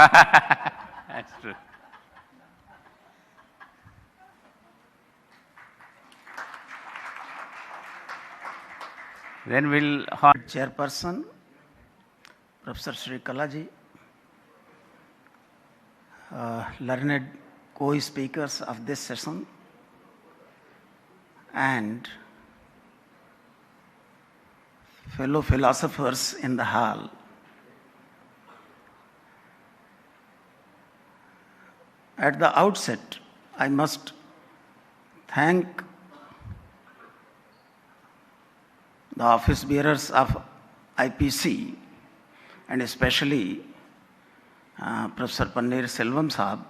That's true. Then we'll Chairperson, Professor Sri Kalaji, learned co-speakers of this session, and fellow philosophers in the hall. At the outset, I must thank the office bearers of IPC, and especially Professor Panneer Selvam Saab,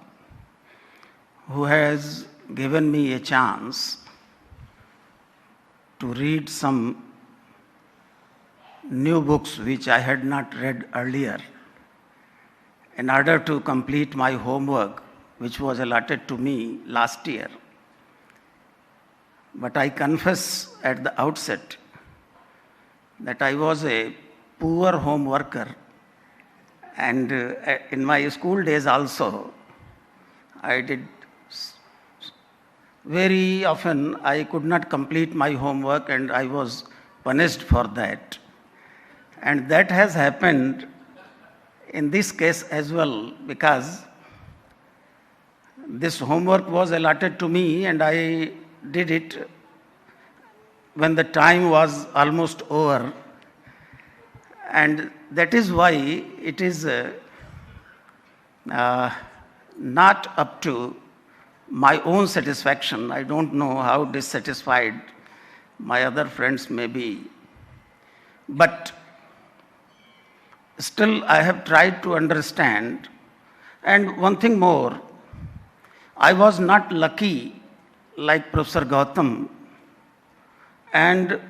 who has given me a chance to read some new books which I had not read earlier in order to complete my homework which was allotted to me last year. But I confess at the outset that I was a poor home worker, and in my school days also, I did very often I could not complete my homework and I was punished for that. And that has happened in this case as well, because this homework was allotted to me and I did it when the time was almost over, and that is why it is not up to my own satisfaction. I don't know how dissatisfied my other friends may be, but still I have tried to understand. And one thing more, I was not lucky like Professor Gautam and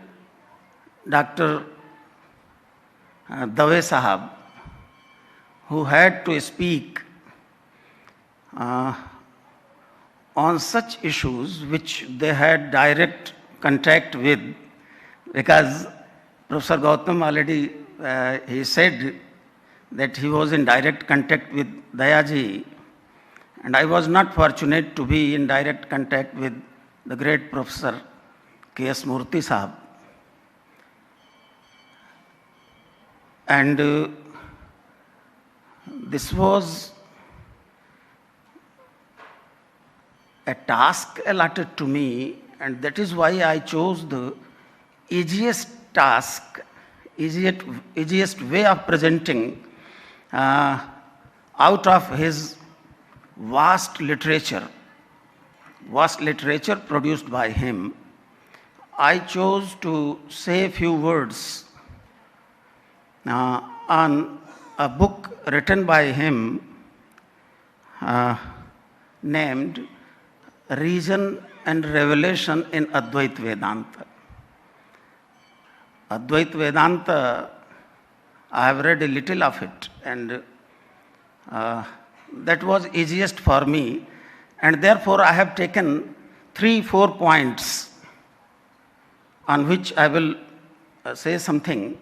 Dr. Dave Sahab, who had to speak on such issues which they had direct contact with, because Professor Gautam already he said that he was in direct contact with Dayaji, and I was not fortunate to be in direct contact with the great Professor K.S. Murthy Sahab. And this was a task allotted to me, and that is why I chose the easiest task, easiest way of presenting out of his vast literature produced by him. I chose to say a few words on a book written by him named Reason and Revelation in Advaita Vedanta. Advaita Vedanta, I have read a little of it, and that was easiest for me, and therefore I have taken 3-4 points on which I will say something.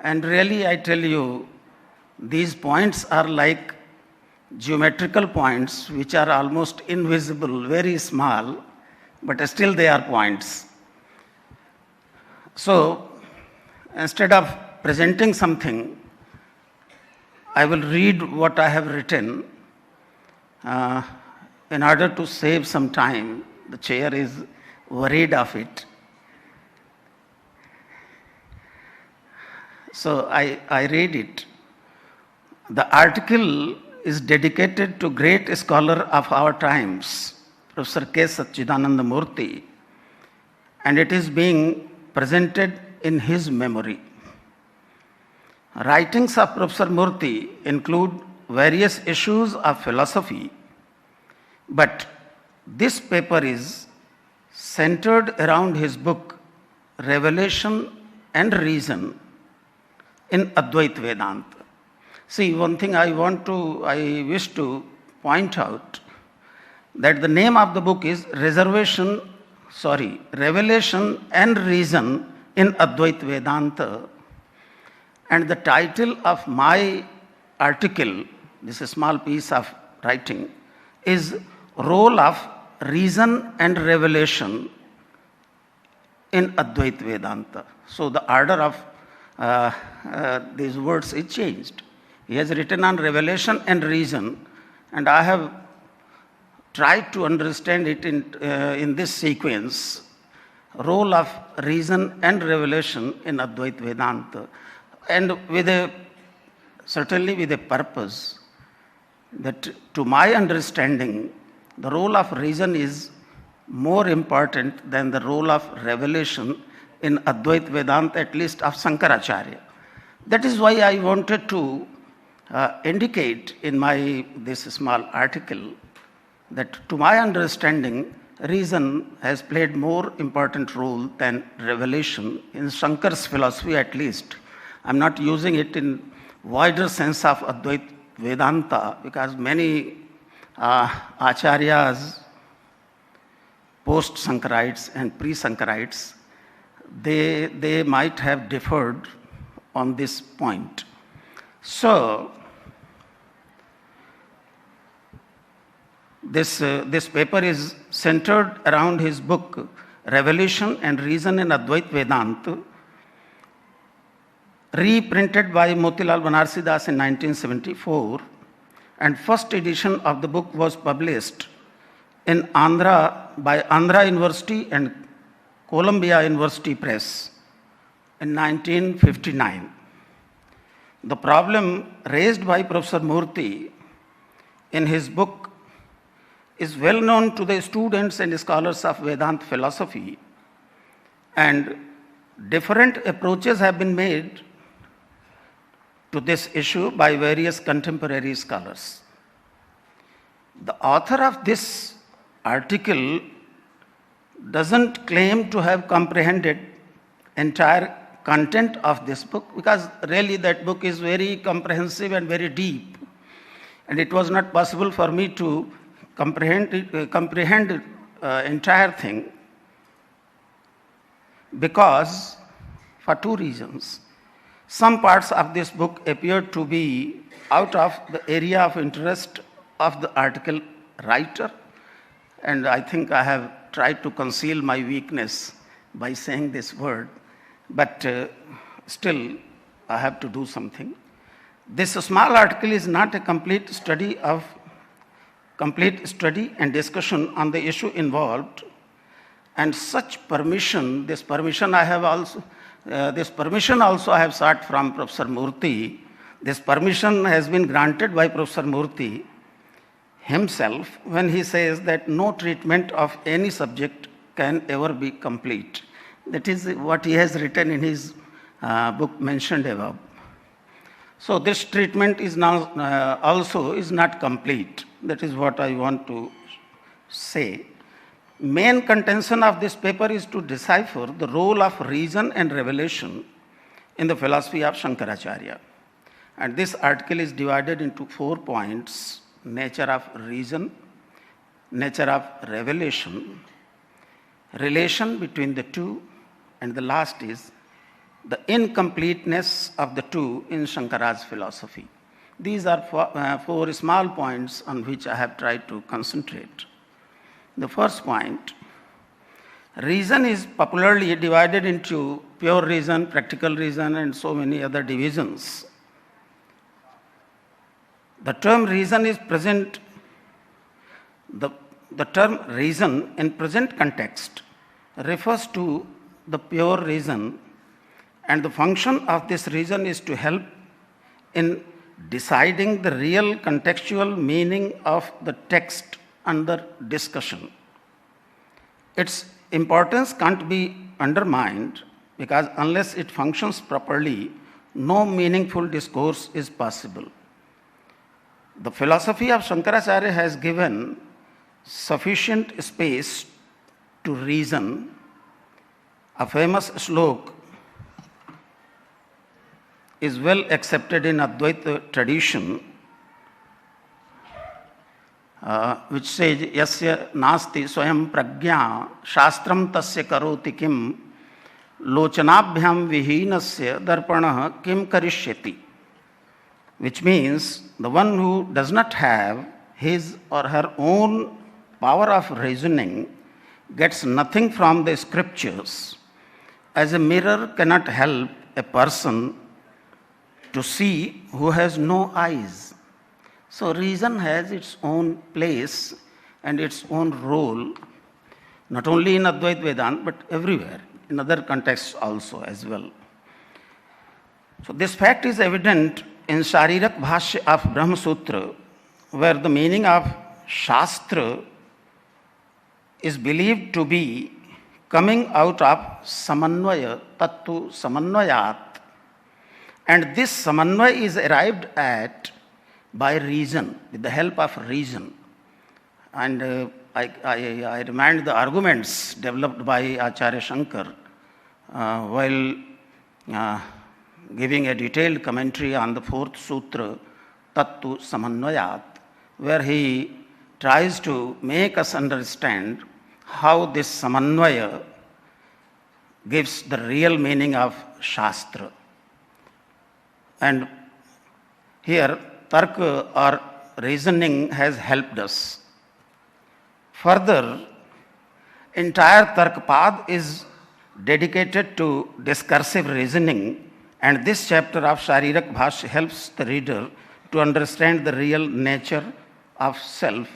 And really, I tell you, these points are like geometrical points which are almost invisible, very small, but still they are points. So, instead of presenting something, I will read what I have written in order to save some time. The chair is worried of it. So I read it. The article is dedicated to great scholar of our times, Professor K. Satchidananda Murthy, and it is being presented in his memory. Writings of Professor Murthy include various issues of philosophy, but this paper is centered around his book Revelation and Reason in Advaita Vedanta. See, one thing I wish to point out, that the name of the book is Revelation and Reason in Advaita Vedanta, and the title of my article this small piece of writing, is role of reason and revelation in Advaita Vedanta. So the order of these words is changed. He has written on revelation and reason, and I have tried to understand it in this sequence, role of reason and revelation in Advaita Vedanta, and certainly with a purpose that, to my understanding, the role of reason is more important than the role of revelation in Advaita Vedanta, at least of Shankaracharya. That is why I wanted to indicate in this small article that, to my understanding, reason has played more important role than revelation in Shankar's philosophy, at least. I'm not using it in wider sense of Advaita Vedanta, because many acharyas, post-Shankarites and pre-Shankarites, they might have differed on this point. So, this paper is centered around his book, Revelation and Reason in Advaita Vedanta, reprinted by Motilal Banarsi Das in 1974, and first edition of the book was published in Andhra by Andhra University and Columbia University Press in 1959. The problem raised by Professor Murthy in his book is well known to the students and scholars of Vedanta philosophy, and different approaches have been made to this issue by various contemporary scholars. The author of this article doesn't claim to have comprehended entire content of this book, because really that book is very comprehensive and very deep, and it was not possible for me to comprehend entire thing, because for two reasons. Some parts of this book appear to be out of the area of interest of the article writer, and I think I have tried to conceal my weakness by saying this word, but still I have to do something. This small article is not a complete study and discussion on the issue involved, and such permission, this permission also I have sought from Professor Murthy. This permission has been granted by Professor Murthy himself when he says that no treatment of any subject can ever be complete. That is what he has written in his book mentioned above. So this treatment is now also is not complete. That is what I want to say. Main contention of this paper is to decipher the role of reason and revelation in the philosophy of Shankaracharya. And this article is divided into 4 points: nature of reason, nature of revelation, relation between the two, and the last is the incompleteness of the two in Shankara's philosophy. These are 4 small points on which I have tried to concentrate. The first point, reason is popularly divided into pure reason, practical reason, and so many other divisions. The term reason is present, the term reason in present context refers to the pure reason, and the function of this reason is to help in deciding the real contextual meaning of the text under discussion. Its importance can't be undermined, because unless it functions properly, no meaningful discourse is possible. The philosophy of Shankaracharya has given sufficient space to reason. A famous slok is well accepted in Advaita tradition, which says, Yasya nasti swayam prajna shastram tasya karoti kim lochanabhyam vihinasya darpanah kim karishyati. which means the one who does not have his or her own power of reasoning gets nothing from the scriptures, as a mirror cannot help a person to see who has no eyes. So reason has its own place and its own role, not only in Advaita Vedanta, but everywhere, in other contexts also as well. So this fact is evident in Sharirak Bhashya of Brahma Sutra, where the meaning of Shastra is believed to be coming out of Samanvaya, Tattu Samanvayat. And this Samanvaya is arrived at by reason, with the help of reason. And I remind the arguments developed by Acharya Shankar while giving a detailed commentary on the fourth sutra, Tattu Samanvayat, where he tries to make us understand how this Samanvaya gives the real meaning of Shastra. And here, Tarka or reasoning has helped us. Further, entire Tarkpad is dedicated to discursive reasoning, and this chapter of Sharirak Bhashya helps the reader to understand the real nature of self,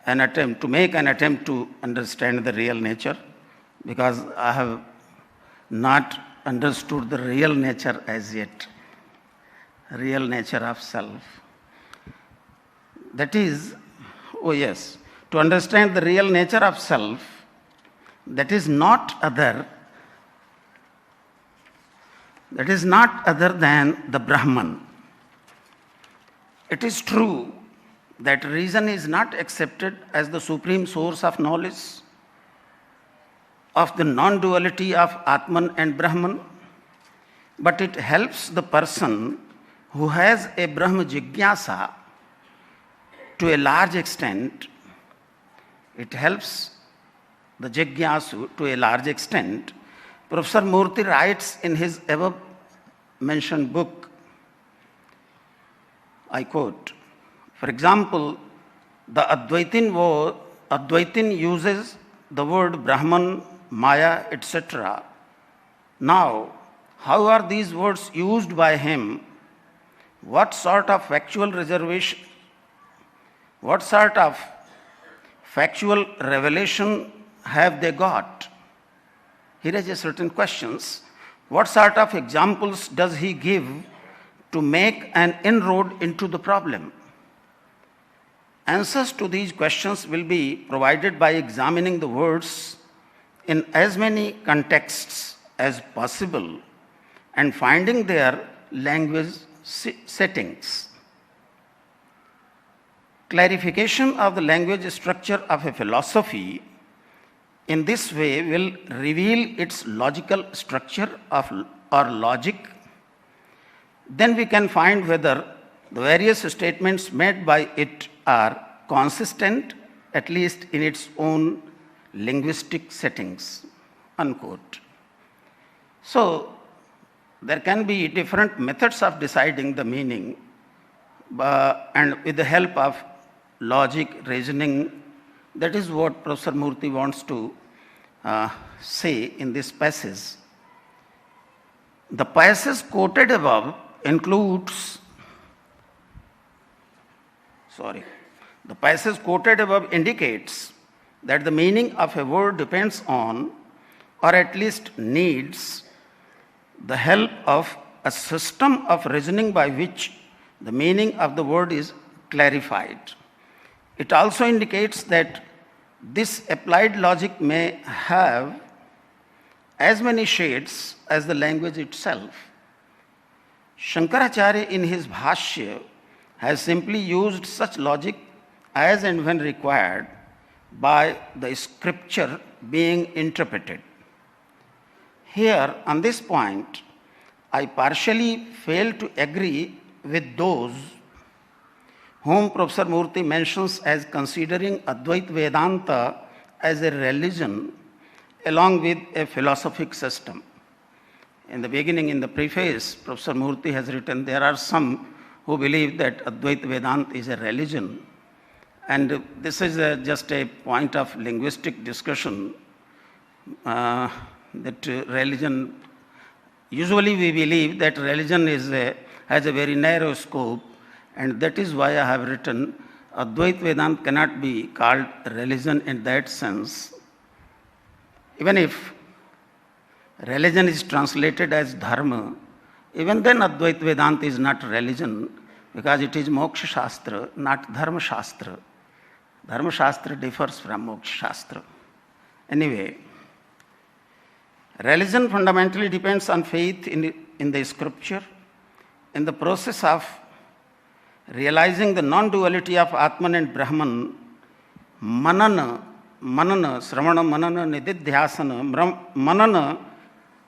to make an attempt to understand the real nature, because I have not understood the real nature as yet, real nature of self. That is, to understand the real nature of self, that is not other than the Brahman. It is true that reason is not accepted as the supreme source of knowledge of the non-duality of Atman and Brahman, but it helps the person who has a Brahma Jigyasa to a large extent. It helps the Jigyasu to a large extent. Professor Murthy writes in his above mentioned book, I quote, for example, the Advaitin uses the word Brahman, Maya, etc. Now, how are these words used by him? What sort of factual revelation have they got? He raises certain questions. What sort of examples does he give to make an inroad into the problem? Answers to these questions will be provided by examining the words in as many contexts as possible and finding their language settings. Clarification of the language structure of a philosophy in this way will reveal its logical structure or logic. Then we can find whether the various statements made by it are consistent, at least in its own linguistic settings, unquote. So, there can be different methods of deciding the meaning, and with the help of logic, reasoning. That is what Professor Murthy wants to say in this passage. The passage quoted above indicates that the meaning of a word depends on, or at least needs, the help of a system of reasoning by which the meaning of the word is clarified. It also indicates that this applied logic may have as many shades as the language itself. Shankaracharya in his Bhashya has simply used such logic as and when required by the scripture being interpreted. Here, on this point, I partially fail to agree with those whom Professor Murthy mentions as considering Advaita Vedanta as a religion along with a philosophic system. In the beginning, in the preface, Professor Murthy has written, there are some who believe that Advaita Vedanta is a religion. And this is just a point of linguistic discussion that religion, usually we believe that religion has a very narrow scope, and that is why I have written Advaita Vedanta cannot be called religion in that sense. Even if religion is translated as dharma, even then Advaita Vedanta is not religion, because it is Moksha Shastra, not Dharma Shastra. Dharma Shastra differs from Moksha Shastra. Anyway, religion fundamentally depends on faith in the scripture. In the process of realizing the non-duality of Atman and Brahman, manana, sravana, manana, nididhyasana, manana,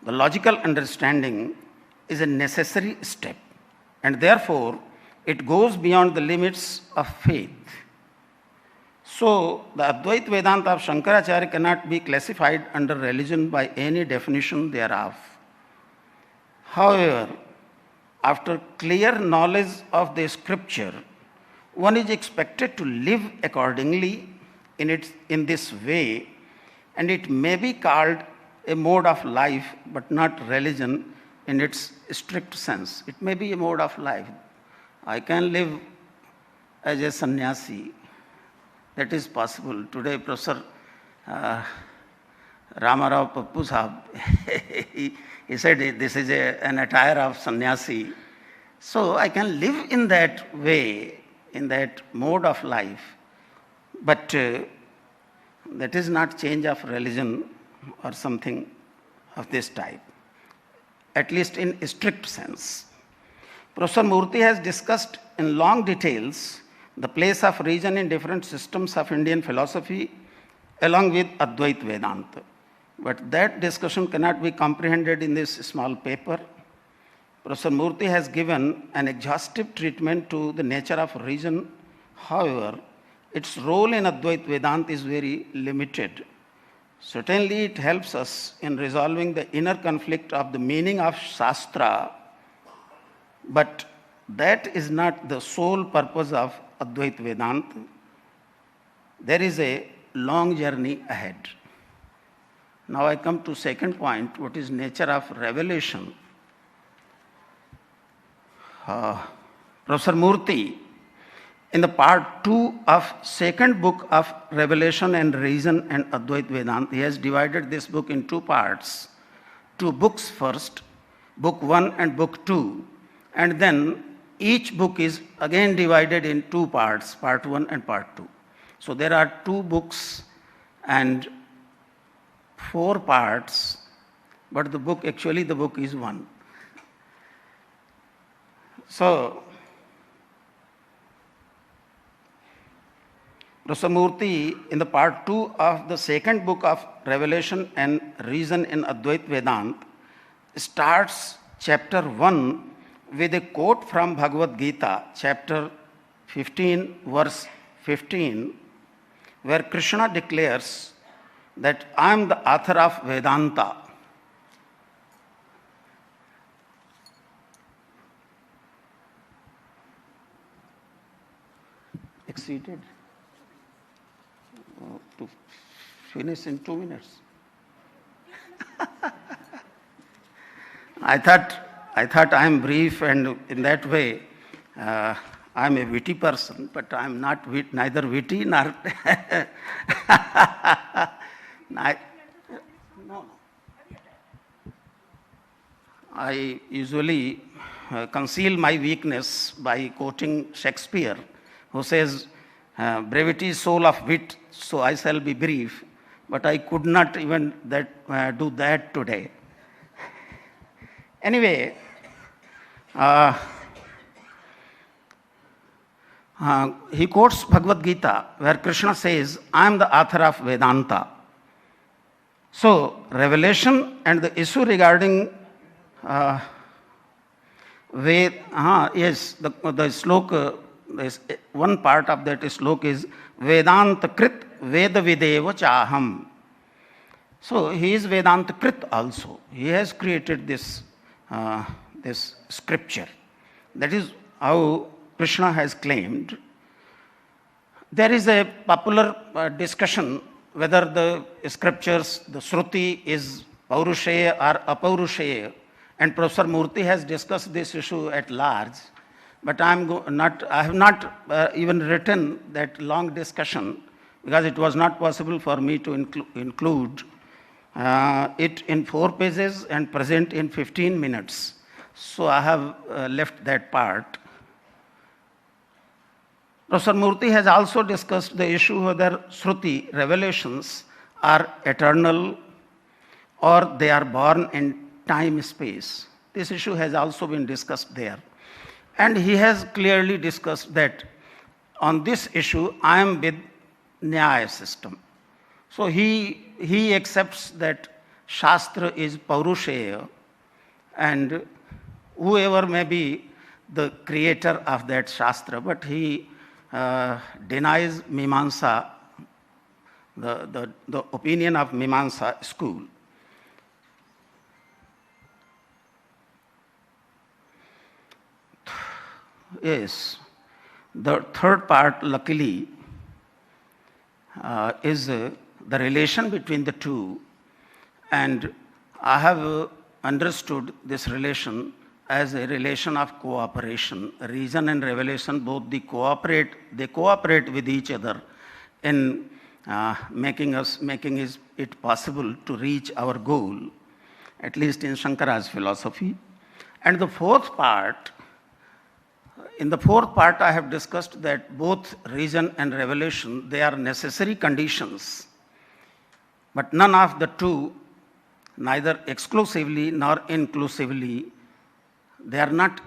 the logical understanding is a necessary step, and therefore it goes beyond the limits of faith. So, the Advaita Vedanta of Shankaracharya cannot be classified under religion by any definition thereof. However, after clear knowledge of the scripture, one is expected to live accordingly in this way, and it may be called a mode of life, but not religion in its strict sense. It may be a mode of life. I can live as a sannyasi. That is possible. Today, Professor Ramarao Pappu Sahab, he said this is an attire of sannyasi. So I can live in that way, in that mode of life, but that is not change of religion or something of this type, at least in a strict sense. Professor Murthy has discussed in long details the place of reason in different systems of Indian philosophy along with Advaita Vedanta. But that discussion cannot be comprehended in this small paper. Professor Murthy has given an exhaustive treatment to the nature of reason. However, its role in Advaita Vedanta is very limited. Certainly, it helps us in resolving the inner conflict of the meaning of Shastra, but that is not the sole purpose of Advaita Vedanta. There is a long journey ahead. Now I come to second point, what is nature of revelation. Professor Murthy, in the part 2 of second book of Revelation and Reason and Advaita Vedanta, he has divided this book in two parts. Two books first, book 1 and book 2, and then each book is again divided in two parts, part 1 and part 2. So there are two books and 4 parts, but the book is one. So, Professor Murthy, in the part 2 of the second book of Revelation and Reason in Advaita Vedanta, starts chapter 1 with a quote from Bhagavad Gita, chapter 15, verse 15, where Krishna declares that I am the author of Vedanta. Exceeded to finish in 2 minutes. I thought I am brief, and in that way I am a witty person, but I am not neither witty nor no. I usually conceal my weakness by quoting Shakespeare, who says, brevity is soul of wit, so I shall be brief, but I could not even do that today. Anyway, he quotes Bhagavad Gita, where Krishna says, I am the author of Vedanta. So, revelation and the issue regarding yes, the sloka, one part of that sloka is Vedanta Krit Veda Videva Chaham. So, he is Vedanta Krit also. He has created this scripture. That is how Krishna has claimed. There is a popular discussion whether the scriptures, the Shruti is Paurusheya or Apaurusheya, and Professor Murthy has discussed this issue at large, but I have not even written that long discussion because it was not possible for me to include it in 4 pages and present in 15 minutes. So I have left that part. Professor Murthy has also discussed the issue whether Shruti, revelations, are eternal or they are born in time space. This issue has also been discussed there. And he has clearly discussed that on this issue, I am with Nyaya system. So he accepts that Shastra is Paurusheya, and whoever may be the creator of that Shastra, but he denies Mimamsa, the opinion of Mimamsa school. Yes, the third part, luckily, is the relation between the two, and I have understood this relation as a relation of cooperation. Reason and revelation both they cooperate with each other in making it possible to reach our goal, at least in Shankara's philosophy. And the fourth part, in the fourth part, I have discussed that both reason and revelation, they are necessary conditions, but none of the two, neither exclusively nor inclusively, they are not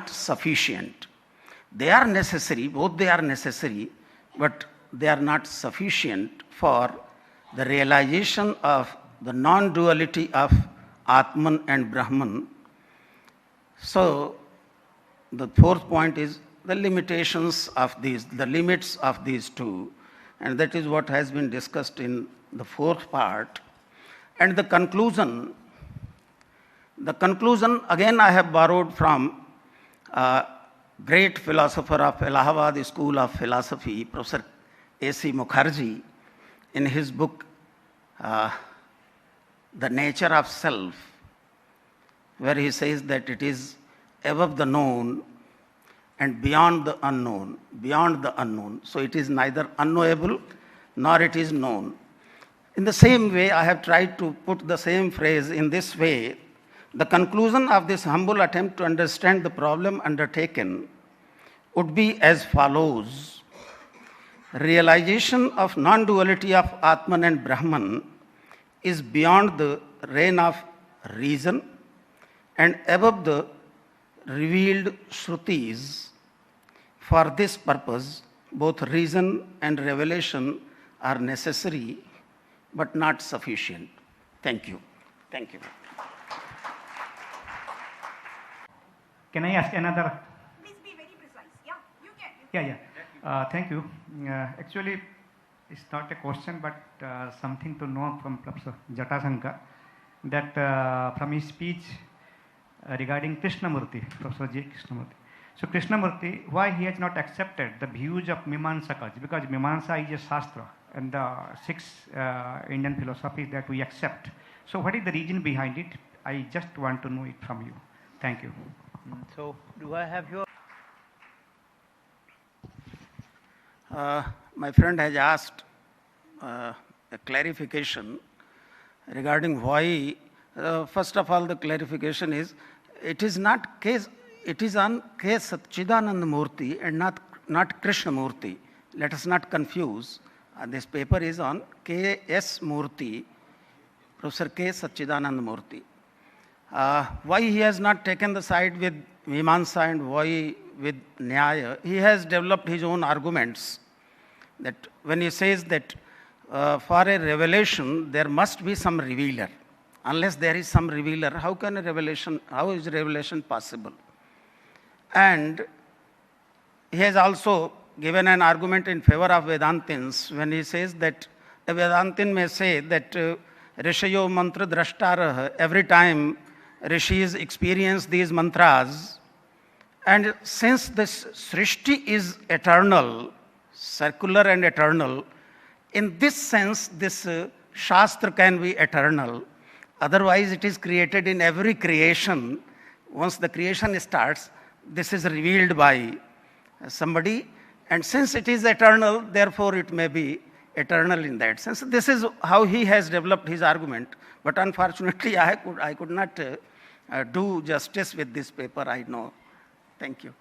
sufficient. They are necessary, both they are necessary, but they are not sufficient for the realization of the non-duality of Atman and Brahman. So, the fourth point is the limitations of these, the limits of these two, and that is what has been discussed in the fourth part. And the conclusion again I have borrowed from a great philosopher of Allahabad School of Philosophy, Professor A.C. Mukherjee, in his book, The Nature of Self, where he says that it is above the known and beyond the unknown. So it is neither unknowable nor it is known. In the same way, I have tried to put the same phrase in this way. The conclusion of this humble attempt to understand the problem undertaken would be as follows. Realization of non-duality of Atman and Brahman is beyond the reign of reason and above the revealed Shrutis. For this purpose, both reason and revelation are necessary but not sufficient. Thank you. Thank you. Can I ask another? Please be very precise. Yeah, you can. Yeah. Thank you. Actually, it's not a question, but something to know from Professor Jatasankar, that from his speech regarding Krishnamurti, Professor J. Krishnamurti. So Krishnamurti, why he has not accepted the views of Mimamsakas? Because Mimamsa is a Shastra, and the 6 Indian philosophies that we accept. So what is the reason behind it? I just want to know it from you. Thank you. So, do I have your... My friend has asked a clarification regarding why. First of all, the clarification is, it is not case. It is on K. Satchidananda Murthy and not Krishna Murthy. Let us not confuse. This paper is on K. S. Murthy, Professor K. Satchidananda Murthy. Why he has not taken the side with Mimamsa and why with Nyaya? He has developed his own arguments. That when he says that for a revelation there must be some revealer. Unless there is some revealer, how is revelation possible? And he has also given an argument in favor of Vedantins when he says that a Vedantin may say that Rishayo mantra drashtarah, every time Rishis experience these mantras, And since this Srishti is eternal, circular and eternal, in this sense, this Shastra can be eternal. Otherwise, it is created in every creation. Once the creation starts, this is revealed by somebody. And since it is eternal, therefore it may be eternal in that sense. This is how he has developed his argument. But unfortunately, I could not do justice with this paper, I know. Thank you.